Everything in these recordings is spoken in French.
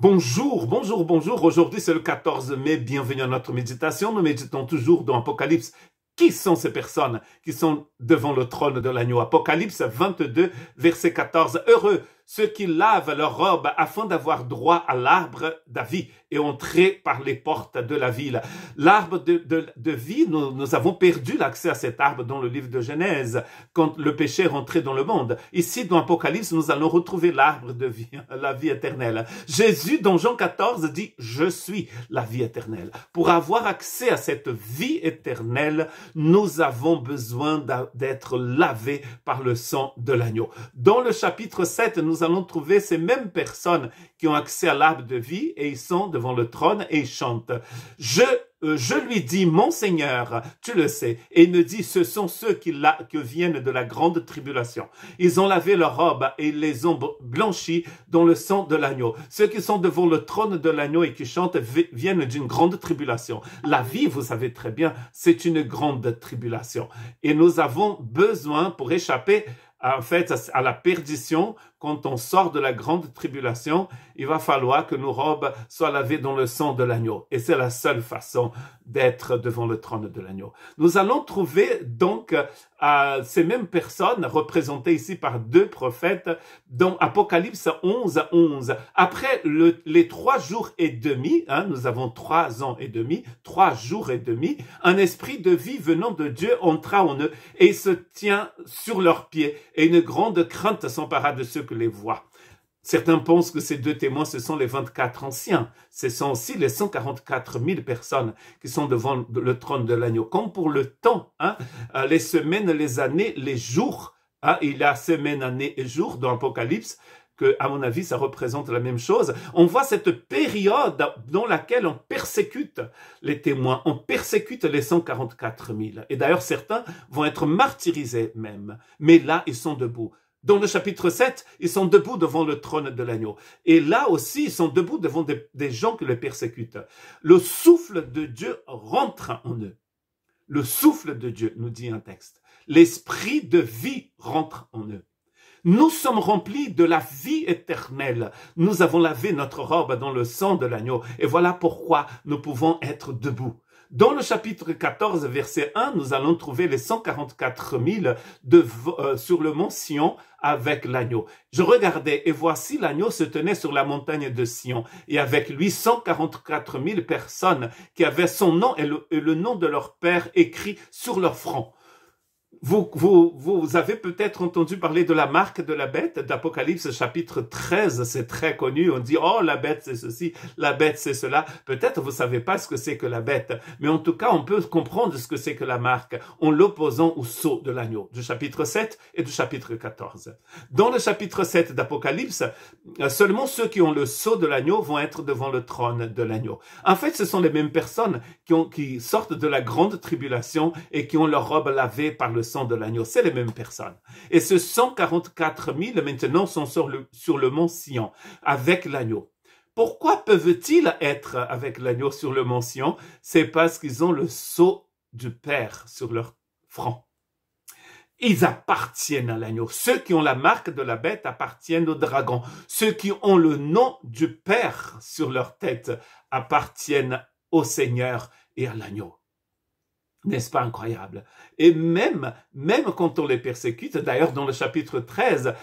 Bonjour, bonjour, bonjour. Aujourd'hui, c'est le 14 mai. Bienvenue à notre méditation. Nous méditons toujours dans Apocalypse. Qui sont ces personnes qui sont devant le trône de l'agneau? Apocalypse 22, verset 14. Heureux ceux qui lavent leurs robes afin d'avoir droit à l'arbre de vie et entrer par les portes de la ville. L'arbre de vie, nous avons perdu l'accès à cet arbre dans le livre de Genèse, quand le péché est rentré dans le monde. Ici, dans Apocalypse, nous allons retrouver l'arbre de vie, la vie éternelle. Jésus, dans Jean 14, dit « Je suis la vie éternelle ». Pour avoir accès à cette vie éternelle, nous avons besoin d'être lavés par le sang de l'agneau. Dans le chapitre 7, nous allons trouver ces mêmes personnes qui ont accès à l'arbre de vie et ils sont devant le trône et ils chantent. Je lui dis, mon Seigneur, tu le sais. Et il me dit, ce sont ceux qui viennent de la grande tribulation. Ils ont lavé leurs robes et ils les ont blanchis dans le sang de l'agneau. Ceux qui sont devant le trône de l'agneau et qui chantent viennent d'une grande tribulation. La vie, vous savez très bien, c'est une grande tribulation. Et nous avons besoin, pour échapper en fait, à la perdition, quand on sort de la grande tribulation, il va falloir que nos robes soient lavées dans le sang de l'agneau. Et c'est la seule façon d'être devant le trône de l'agneau. Nous allons trouver donc ces mêmes personnes représentées ici par deux prophètes dans Apocalypse 11, 11. Après les 3 jours et demi, nous avons 3 ans et demi, 3 jours et demi, un esprit de vie venant de Dieu entra en eux et il se tient sur leurs pieds. Et une grande crainte s'empara de ceux qui les voient. Certains pensent que ces 2 témoins, ce sont les 24 anciens. Ce sont aussi les 144 000 personnes qui sont devant le trône de l'agneau. Comme pour le temps, les semaines, les années, les jours, il y a semaines, années et jours dans l'Apocalypse, que, à mon avis, ça représente la même chose. On voit cette période dans laquelle on persécute les témoins, on persécute les 144 000. Et d'ailleurs, certains vont être martyrisés même. Mais là, ils sont debout. Dans le chapitre 7, ils sont debout devant le trône de l'agneau. Et là aussi, ils sont debout devant des gens qui les persécutent. Le souffle de Dieu rentre en eux. Le souffle de Dieu, nous dit un texte. L'esprit de vie rentre en eux. Nous sommes remplis de la vie éternelle. Nous avons lavé notre robe dans le sang de l'agneau. Et voilà pourquoi nous pouvons être debout. Dans le chapitre 14, verset 1, nous allons trouver les 144 000 sur le mont Sion avec l'agneau. Je regardais et voici l'agneau se tenait sur la montagne de Sion et avec lui 144 000 personnes qui avaient son nom et le nom de leur père écrit sur leur front. Vous avez peut-être entendu parler de la marque de la bête d'Apocalypse chapitre 13, c'est très connu. On dit, oh, la bête c'est ceci, la bête c'est cela. Peut-être vous savez pas ce que c'est que la bête, mais en tout cas, on peut comprendre ce que c'est que la marque en l'opposant au sceau de l'agneau, du chapitre 7 et du chapitre 14. Dans le chapitre 7 d'Apocalypse, seulement ceux qui ont le sceau de l'agneau vont être devant le trône de l'agneau. En fait, ce sont les mêmes personnes qui sortent de la grande tribulation et qui ont leur robe lavée par le sang de l'agneau, c'est les mêmes personnes. Et ce 144 000 maintenant sont sur le mont Sion avec l'agneau. Pourquoi peuvent-ils être avec l'agneau sur le mont Sion? C'est parce qu'ils ont le sceau du Père sur leur front. Ils appartiennent à l'agneau. Ceux qui ont la marque de la bête appartiennent au dragon. Ceux qui ont le nom du Père sur leur tête appartiennent au Seigneur et à l'agneau. N'est-ce pas incroyable? Et même quand on les persécute, d'ailleurs dans le chapitre 13,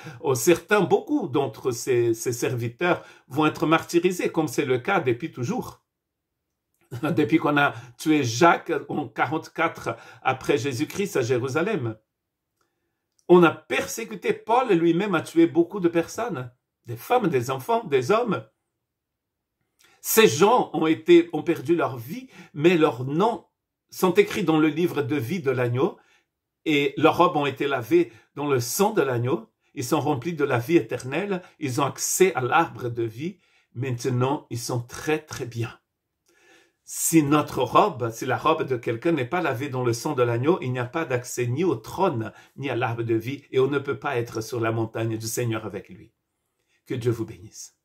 beaucoup d'entre ces serviteurs vont être martyrisés, comme c'est le cas depuis toujours. Depuis qu'on a tué Jacques en 44 après Jésus-Christ à Jérusalem. On a persécuté, Paul lui-même a tué beaucoup de personnes, des femmes, des enfants, des hommes. Ces gens ont perdu leur vie, mais leur nom sont écrits dans le livre de vie de l'agneau et leurs robes ont été lavées dans le sang de l'agneau. Ils sont remplis de la vie éternelle. Ils ont accès à l'arbre de vie. Maintenant, ils sont très, très bien. Si la robe de quelqu'un n'est pas lavée dans le sang de l'agneau, il n'y a pas d'accès ni au trône, ni à l'arbre de vie et on ne peut pas être sur la montagne du Seigneur avec lui. Que Dieu vous bénisse.